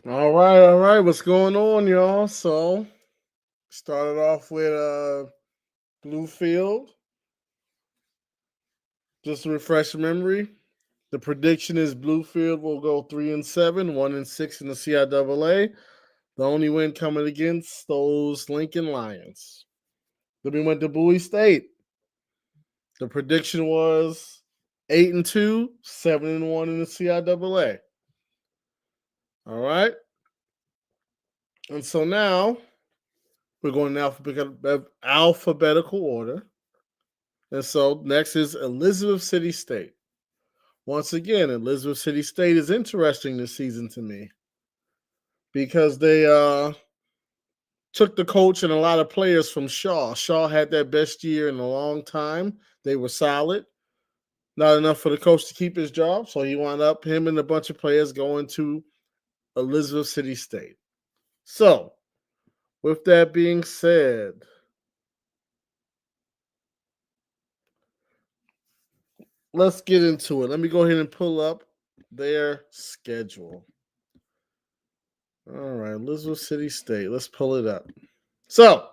All right, all right. What's going on, y'all? So, started off with Bluefield. Just to refresh memory, the prediction is Bluefield will go 3-7, 1-6 in the CIAA. The only win coming against those Lincoln Lions. Then we went to Bowie State. The prediction was 8-2, 7-1 in the CIAA. All right. And so now we're going in alphabetical order. And so next is Elizabeth City State. Once again, Elizabeth City State is interesting this season to me because they took the coach and a lot of players from Shaw. Shaw had their best year in a long time. They were solid. Not enough for the coach to keep his job, so he wound up, him and a bunch of players, going to Elizabeth City State. So, with that being said, let's get into it. Let me go ahead and pull up their schedule. All right, Elizabeth City State. Let's pull it up. So,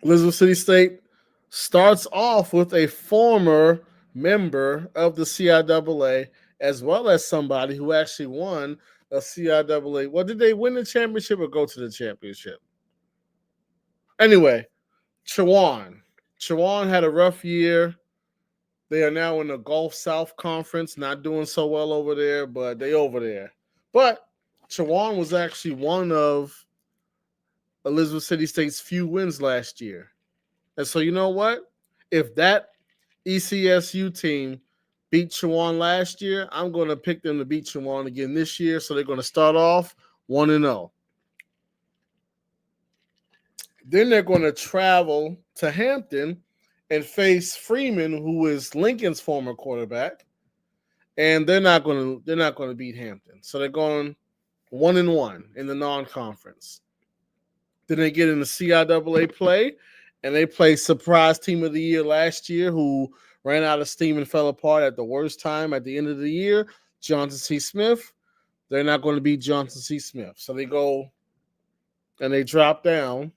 Elizabeth City State starts off with a former member of the CIAA, as well as somebody who actually won a CIAA. Well, did they win the championship or go to the championship? Anyway, Chowan. Chowan had a rough year. They are now in the Gulf South Conference, not doing so well over there, but they over there. But Chowan was actually one of Elizabeth City State's few wins last year. And so you know what? If that ECSU team beat Chowan last year, I'm going to pick them to beat Chowan again this year. So they're going to start off 1-0. Then they're going to travel to Hampton and face Freeman, who is Lincoln's former quarterback, and they're not going to beat Hampton. So they're going 1-1 in the non-conference. Then they get in the CIAA play, and they play surprise team of the year last year, who ran out of steam and fell apart at the worst time at the end of the year, Johnson C. Smith. They're not going to beat Johnson C. Smith. So they go and they drop down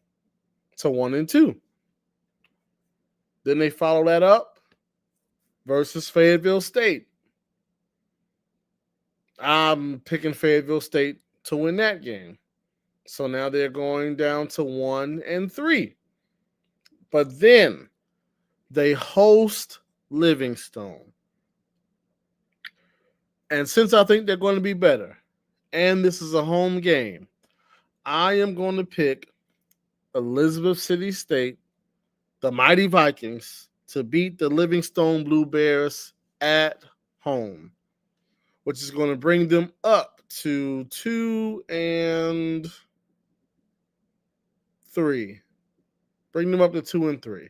to 1-2. Then they follow that up versus Fayetteville State. I'm picking Fayetteville State to win that game. So now they're going down to 1-3. But then they host Livingstone. And since I think they're going to be better, and this is a home game, I am going to pick Elizabeth City State, the Mighty Vikings, to beat the Livingstone Blue Bears at home, which is going to bring them up to 2-3. Bring them up to 2-3.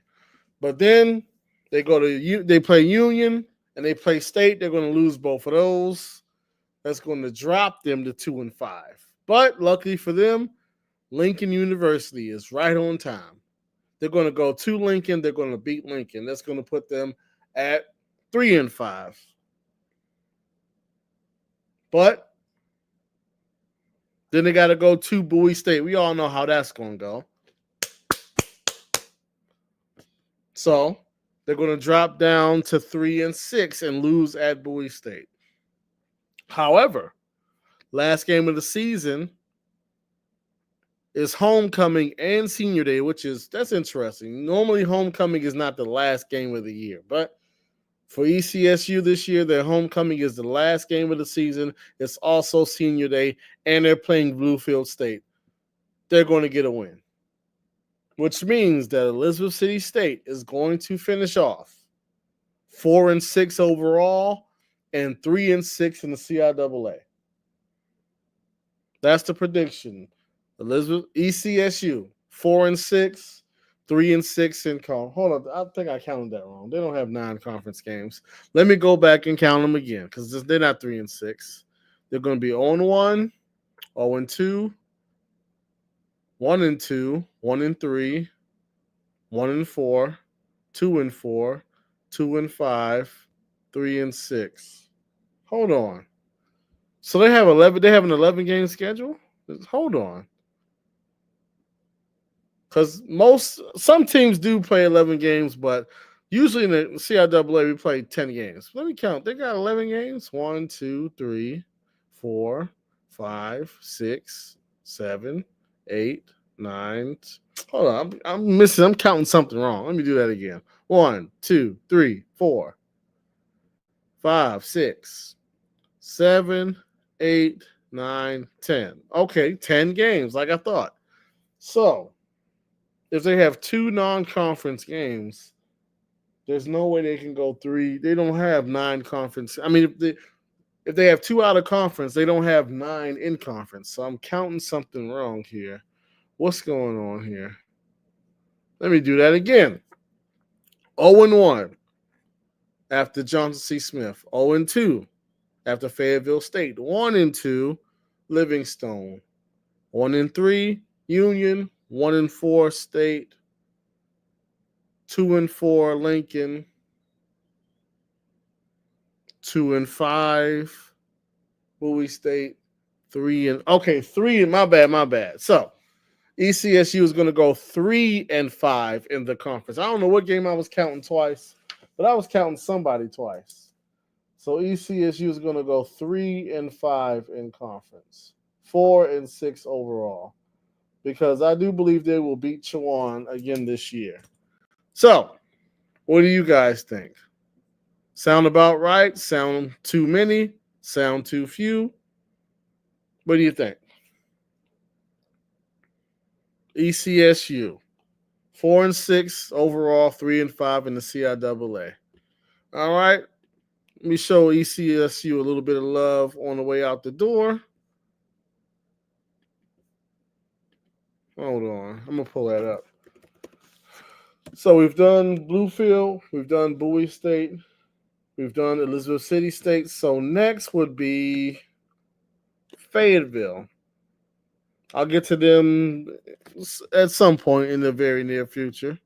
But then they play Union and they play State. They're going to lose both of those. That's going to drop them to 2-5. But luckily for them, Lincoln University is right on time. They're going to go to Lincoln. They're going to beat Lincoln. That's going to put them at 3-5. But then they got to go to Bowie State. We all know how that's going to go. So they're going to drop down to 3-6 and lose at Bowie State. However, last game of the season is homecoming and senior day, that's interesting. Normally, homecoming is not the last game of the year, but for ECSU this year, their homecoming is the last game of the season. It's also senior day, and they're playing Bluefield State. They're going to get a win, which means that Elizabeth City State is going to finish off 4-6 overall and 3-6 in the CIAA. That's the prediction. Elizabeth ECSU 4-6, 3-6 in conference. Hold on, I think I counted that wrong. They don't have 9 conference games. Let me go back and count them again because they're not 3-6. They're going to be 0-1, 0-2, 1-2, 1-3, 1-4, 2-4, 2-5, 3-6. Hold on. So they have 11. They have an 11-game schedule. Hold on. Because some teams do play 11 games, but usually in the CIAA we play 10 games. Let me count. They got 11 games. 1, 2, 3, 4, 5, 6, 7, 8, 9. Hold on. I'm missing. I'm counting something wrong. Let me do that again. 1, 2, 3, 4, 5, 6, 7, 8, 9, 10. Okay, 10 games like I thought. So if they have 2 non-conference games, there's no way they can go 3. They don't have 9 conference. I mean, if they have 2 out of conference, they don't have 9 in conference. So I'm counting something wrong here. What's going on here? Let me do that again. 0-1 after Johnson C. Smith. 0-2 after Fayetteville State. 1-2 Livingstone. 1-3 Union. 1-4 State, 2-4 Lincoln, 2-5 Bowie State, 3 my bad. So ECSU is going to go 3-5 in the conference. I don't know what game I was counting twice, but I was counting somebody twice. So ECSU is going to go 3-5 in conference, 4-6 overall, because I do believe they will beat Chowan again this year. So, what do you guys think? Sound about right? Sound too many? Sound too few? What do you think? ECSU, 4-6 overall, 3-5 in the CIAA. All right. Let me show ECSU a little bit of love on the way out the door. Hold on. I'm going to pull that up. So we've done Bluefield. We've done Bowie State. We've done Elizabeth City State. So next would be Fayetteville. I'll get to them at some point in the very near future.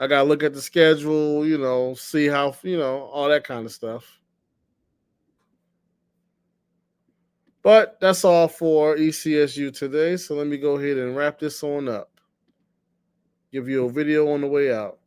I got to look at the schedule, see how, all that kind of stuff. But that's all for ECSU today. So let me go ahead and wrap this on up. Give you a video on the way out.